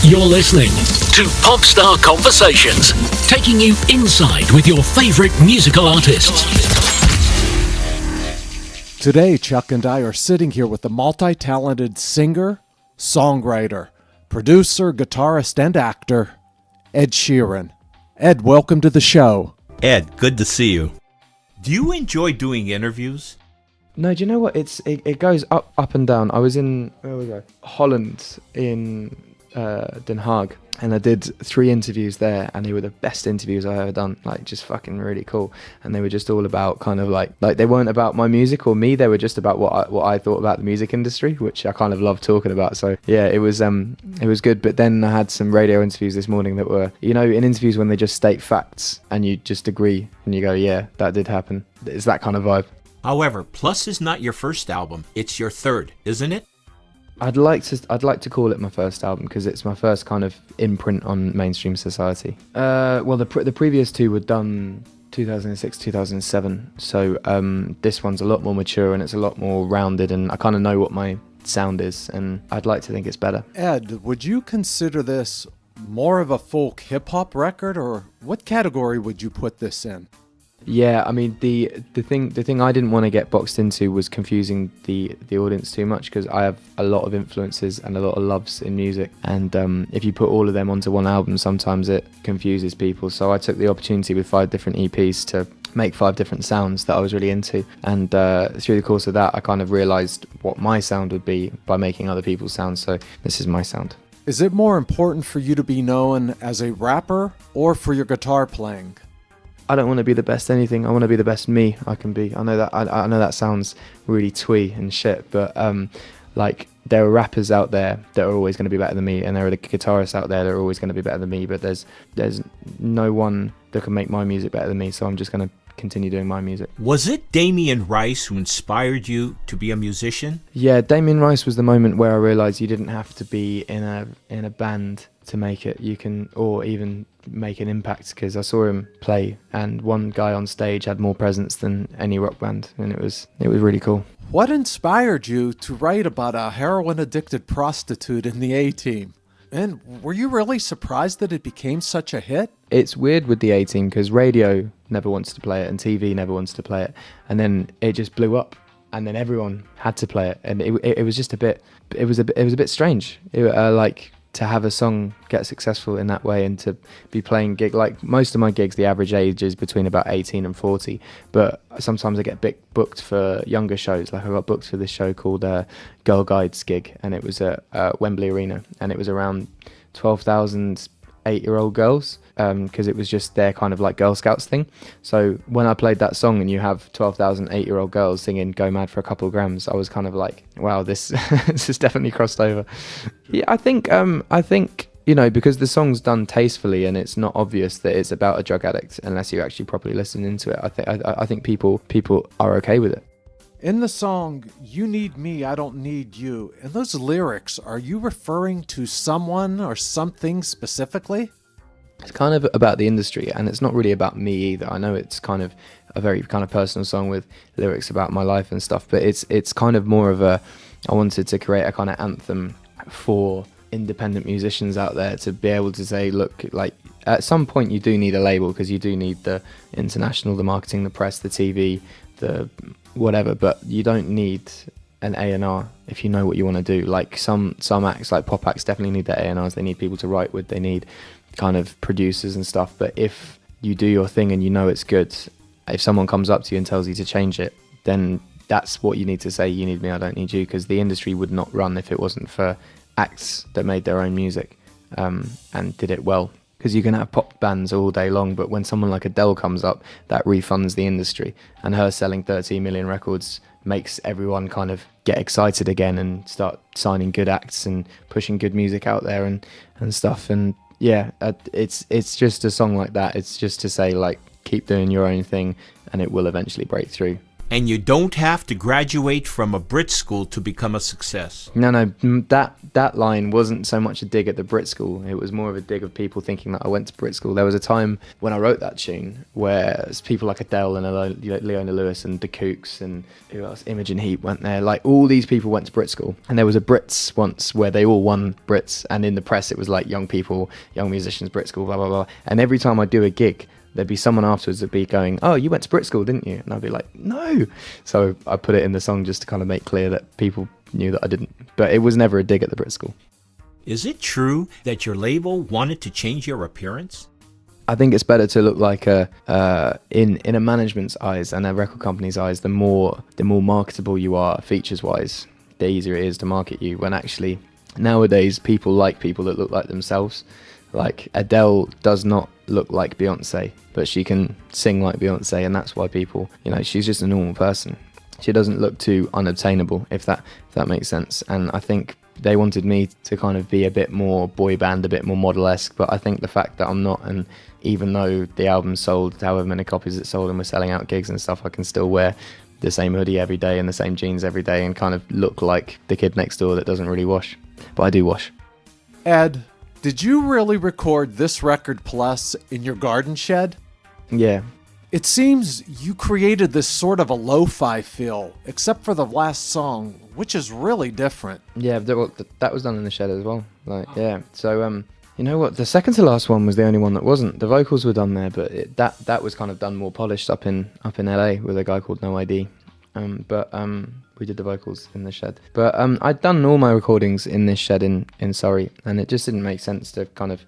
You're listening to Popstar Conversations, taking you inside with your favorite musical artists. Today, Chuck and I are sitting here with the multi-talented singer, songwriter, producer, guitarist, and actor, Ed Sheeran. Ed, welcome to the show. Ed, good to see you. Do you enjoy doing interviews? No, do you know what? It goes up and down. I was in Holland in Den Haag, and I did 3 interviews there, and they were the best interviews I've ever done. Like, just fucking really cool. And they were just all about kind of like they weren't about my music or me. They were just about what I thought about the music industry, which I kind of love talking about. So yeah, it was good. But then I had some radio interviews this morning that were, in interviews when they just state facts and you just agree and you go, yeah, that did happen. It's that kind of vibe. However, Plus is not your first album. It's your third, isn't it? I'd like to call it my first album because it's my first kind of imprint on mainstream society. Well, the previous 2 were done 2006, 2007. So this one's a lot more mature and it's a lot more rounded, and I kind of know what my sound is, and I'd like to think it's better. Ed, would you consider this more of a folk hip-hop record, or what category would you put this in? Yeah, I mean, the thing I didn't want to get boxed into was confusing the audience too much, because I have a lot of influences and a lot of loves in music, and if you put all of them onto one album, sometimes it confuses people. So I took the opportunity with 5 different EPs to make 5 different sounds that I was really into, and through the course of that I kind of realised what my sound would be by making other people's sounds, so this is my sound. Is it more important for you to be known as a rapper or for your guitar playing? I don't want to be the best anything. I want to be the best me I can be. I know that I know that sounds really twee and shit, but like, there are rappers out there that are always going to be better than me, and there are the guitarists out there that are always going to be better than me, but there's no one that can make my music better than me, so I'm just going to continue doing my music. Was it Damien Rice who inspired you to be a musician? Yeah, Damien Rice was the moment where I realised you didn't have to be in a band to make it. You can, or even make an impact, because I saw him play, and one guy on stage had more presence than any rock band, and it was really cool. What inspired you to write about a heroin-addicted prostitute in the A-Team? And were you really surprised that it became such a hit? It's weird with the A-Team, because radio never wants to play it and TV never wants to play it, and then it just blew up, and then everyone had to play it, and it was just a bit strange. Like, to have a song get successful in that way, and to be playing gig, like most of my gigs, the average age is between about 18 and 40, but sometimes I get booked for younger shows. Like, I got booked for this show called Girl Guides gig, and it was at Wembley Arena, and it was around 12,000 8-year-old girls, because it was just their kind of like Girl Scouts thing. So when I played that song and you have 12,000 8-year-old girls singing Go Mad for a Couple of Grams, I was kind of like, wow, this this has definitely crossed over. Yeah, I think because the song's done tastefully and it's not obvious that it's about a drug addict unless you actually properly listen into it, I think people are okay with it. In the song, You Need Me, I Don't Need You, in those lyrics, are you referring to someone or something specifically? It's kind of about the industry, and it's not really about me either. I know it's kind of a very kind of personal song with lyrics about my life and stuff, but it's kind of more of I wanted to create a kind of anthem for independent musicians out there to be able to say, look, like, at some point you do need a label, because you do need the international, the marketing, the press, the TV, the whatever, but you don't need an A&R if you know what you want to do. Like, some acts, like pop acts, definitely need their A&Rs. They need people to write with, they need kind of producers and stuff. But if you do your thing and you know it's good, if someone comes up to you and tells you to change it, then that's what you need to say. You need me, I don't need you, because the industry would not run if it wasn't for acts that made their own music and did it well. Because you can have pop bands all day long, but when someone like Adele comes up, that refunds the industry, and her selling 13 million records makes everyone kind of get excited again and start signing good acts and pushing good music out there and stuff. And yeah, it's just a song like that. It's just to say, like, keep doing your own thing and it will eventually break through. And you don't have to graduate from a Brit school to become a success. No, that line wasn't so much a dig at the Brit school. It was more of a dig of people thinking that I went to Brit school. There was a time when I wrote that tune where people like Adele and Leona Lewis and The Kooks and who else, Imogen Heap went there. Like all these people went to Brit school. And there was a Brits once where they all won Brits. And in the press it was like young people, young musicians, Brit school, blah, blah, blah. And every time I do a gig, there'd be someone afterwards that'd be going, "Oh, you went to Brit school, didn't you?" And I'd be like, "No." So I put it in the song just to kind of make clear that people knew that I didn't. But it was never a dig at the Brit school. Is it true that your label wanted to change your appearance? I think it's better to look like in a management's eyes and a record company's eyes, the more marketable you are features wise, the easier it is to market you. When actually nowadays people like people that look like themselves. Like Adele does not look like Beyonce, but she can sing like Beyonce, and that's why people, she's just a normal person. She doesn't look too unobtainable, if that makes sense. And I think they wanted me to kind of be a bit more boy band, a bit more model-esque, but I think the fact that I'm not, and even though the album sold however many copies it sold and we're selling out gigs and stuff, I can still wear the same hoodie every day and the same jeans every day and kind of look like the kid next door that doesn't really wash. But I do wash. Ed, did you really record this record plus in your garden shed? Yeah. It seems you created this sort of a lo-fi feel, except for the last song, which is really different. Yeah, that was done in the shed as well. Yeah. So, you know what? The second to last one was the only one that wasn't. The vocals were done there, but that was kind of done more polished up in LA with a guy called No ID. We did the vocals in the shed. But I'd done all my recordings in this shed in Surrey, and it just didn't make sense to kind of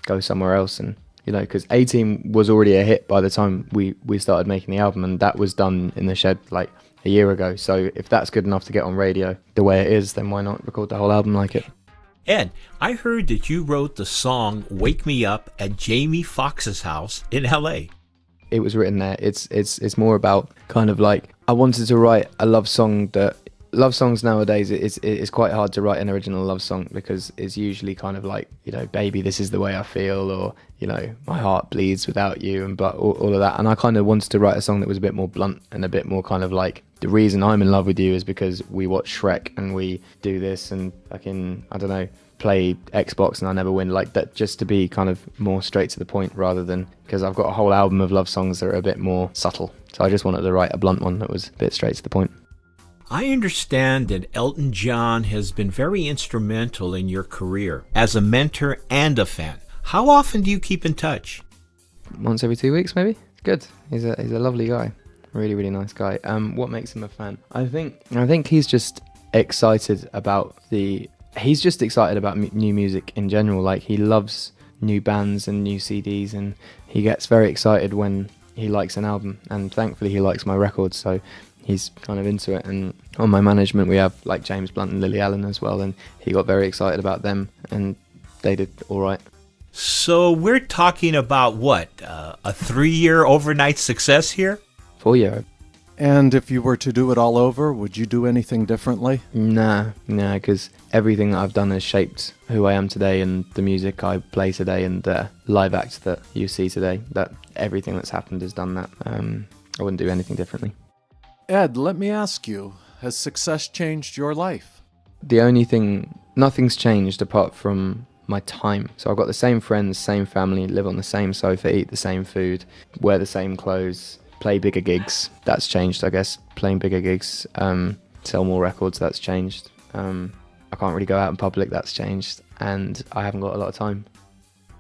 go somewhere else. And, because A-Team was already a hit by the time we started making the album, and that was done in the shed like a year ago. So if that's good enough to get on radio the way it is, then why not record the whole album like it? Ed, I heard that you wrote the song Wake Me Up at Jamie Foxx's house in LA. It was written there. It's more about kind of like, I wanted to write a love song that, love songs nowadays, it's quite hard to write an original love song because it's usually kind of like, baby, this is the way I feel, or, my heart bleeds without you, and but all of that. And I kind of wanted to write a song that was a bit more blunt and a bit more kind of like, the reason I'm in love with you is because we watch Shrek and we do this and play Xbox and I never win, like that, just to be kind of more straight to the point rather than, because I've got a whole album of love songs that are a bit more subtle. So I just wanted to write a blunt one that was a bit straight to the point. I understand that Elton John has been very instrumental in your career as a mentor and a fan. How often do you keep in touch? Once every 2 weeks, maybe. It's good. He's a lovely guy. Really, really nice guy. What makes him a fan? I think he's just excited about he's just excited about new music in general. Like, he loves new bands and new CDs, and he gets very excited when he likes an album, and thankfully he likes my records, so he's kind of into it. And on my management we have like James Blunt and Lily Allen as well, and he got very excited about them and they did all right. So we're talking about what, a 3-year overnight success here? 4-year. And if you were to do it all over, would you do anything differently? Nah, because everything that I've done has shaped who I am today, and the music I play today, and the live act that you see today. That everything that's happened has done that. I wouldn't do anything differently. Ed, let me ask you, has success changed your life? The only thing, nothing's changed apart from my time. So I've got the same friends, same family, live on the same sofa, eat the same food, wear the same clothes, play bigger gigs. That's changed, I guess. Playing bigger gigs, sell more records, that's changed. I can't really go out in public, that's changed. And I haven't got a lot of time.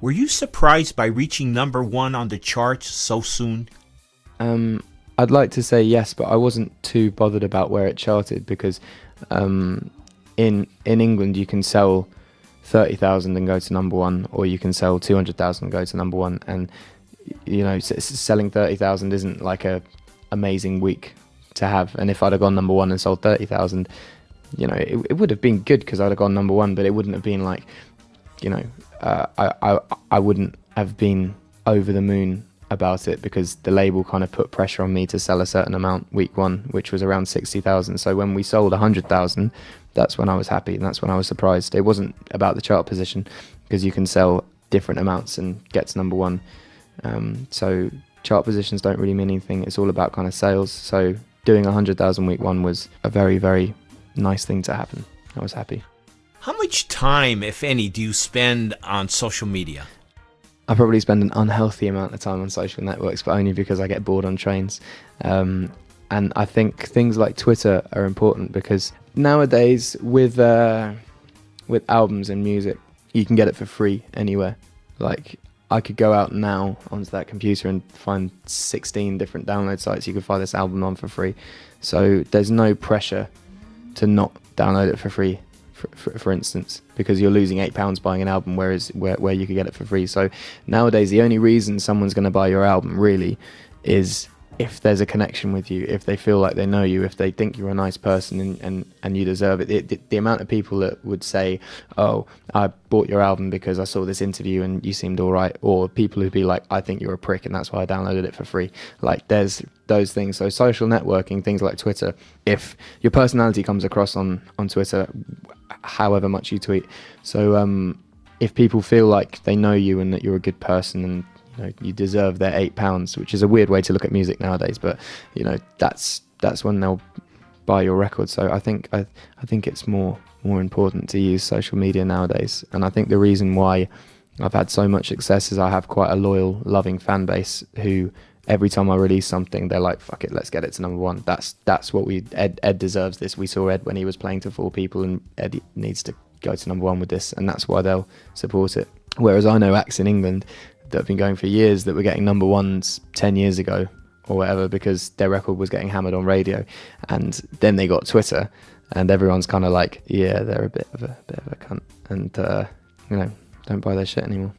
Were you surprised by reaching #1 on the charts so soon? I'd like to say yes, but I wasn't too bothered about where it charted, because in England you can sell 30,000 and go to #1, or you can sell 200,000 and go to #1, and selling 30,000 isn't like a amazing week to have. And if I'd have gone #1 and sold 30,000, it would have been good because I'd have gone #1, but it wouldn't have been like, I wouldn't have been over the moon about it, because the label kind of put pressure on me to sell a certain amount week 1, which was around 60,000. So when we sold 100,000, that's when I was happy, and that's when I was surprised. It wasn't about the chart position, because you can sell different amounts and get to #1. So chart positions don't really mean anything. It's all about kind of sales. So doing 100,000 week one was a very, very nice thing to happen. I was happy. How much time, if any, do you spend on social media? I probably spend an unhealthy amount of time on social networks, but only because I get bored on trains. And I think things like Twitter are important because nowadays with albums and music, you can get it for free anywhere. Like, I could go out now onto that computer and find 16 different download sites you could find this album on for free. So there's no pressure to not download it for free, for instance, because you're losing £8 buying an album, whereas where you could get it for free. So nowadays, the only reason someone's going to buy your album really is if there's a connection with you, if they feel like they know you, if they think you're a nice person and you deserve it. The amount of people that would say, oh, I bought your album because I saw this interview and you seemed all right, or people who'd be like, I think you're a prick and that's why I downloaded it for free. Like, there's those things. So social networking, things like Twitter, if your personality comes across on Twitter, however much you tweet. So if people feel like they know you and that you're a good person and you deserve their £8, which is a weird way to look at music nowadays, but that's when they'll buy your record. So I think it's more important to use social media nowadays, and I think the reason why I've had so much success is I have quite a loyal, loving fan base who every time I release something, they're like, fuck it, let's get it to number one. That's what Ed deserves this. We saw Ed when he was playing to 4 people, and Ed needs to go to number one with this, and that's why they'll support it. Whereas I know acts in England that have been going for years that were getting number ones 10 years ago or whatever because their record was getting hammered on radio, and then they got Twitter and everyone's kind of like, yeah, they're a bit of a cunt, and don't buy their shit anymore.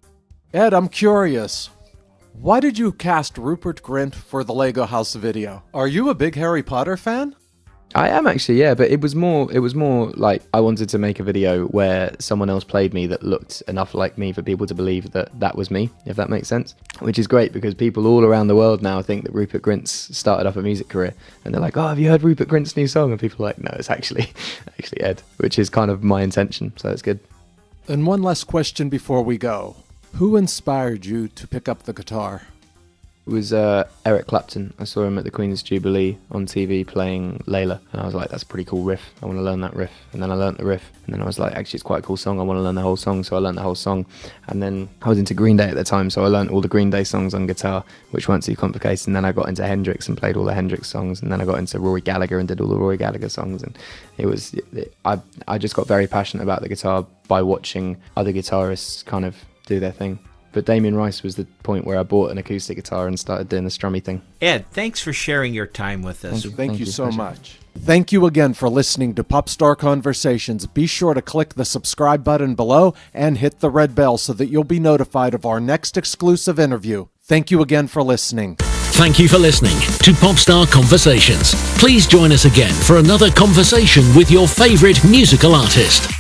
Ed, I'm curious. Why did you cast Rupert Grint for the Lego House video? Are you a big Harry Potter fan? I am actually, yeah, but it was more like I wanted to make a video where someone else played me that looked enough like me for people to believe that was me, if that makes sense. Which is great because people all around the world now think that Rupert Grint's started up a music career, and they're like, oh, have you heard Rupert Grint's new song? And people are like, no, it's actually Ed, which is kind of my intention, so it's good. And one last question before we go. Who inspired you to pick up the guitar? It was Eric Clapton. I saw him at the Queen's Jubilee on TV playing Layla, and I was like, that's a pretty cool riff. I want to learn that riff. And then I learned the riff, and then I was like, actually, it's quite a cool song. I want to learn the whole song, so I learned the whole song. And then I was into Green Day at the time, so I learned all the Green Day songs on guitar, which weren't too complicated. And then I got into Hendrix and played all the Hendrix songs, and then I got into Rory Gallagher and did all the Rory Gallagher songs. And I just got very passionate about the guitar by watching other guitarists kind of do their thing. But Damien Rice was the point where I bought an acoustic guitar and started doing the strummy thing. Ed, thanks for sharing your time with us. Thank you so much. Thank you again for listening to Popstar Conversations. Be sure to click the subscribe button below and hit the red bell so that you'll be notified of our next exclusive interview. Thank you again for listening. Thank you for listening to Popstar Conversations. Please join us again for another conversation with your favorite musical artist.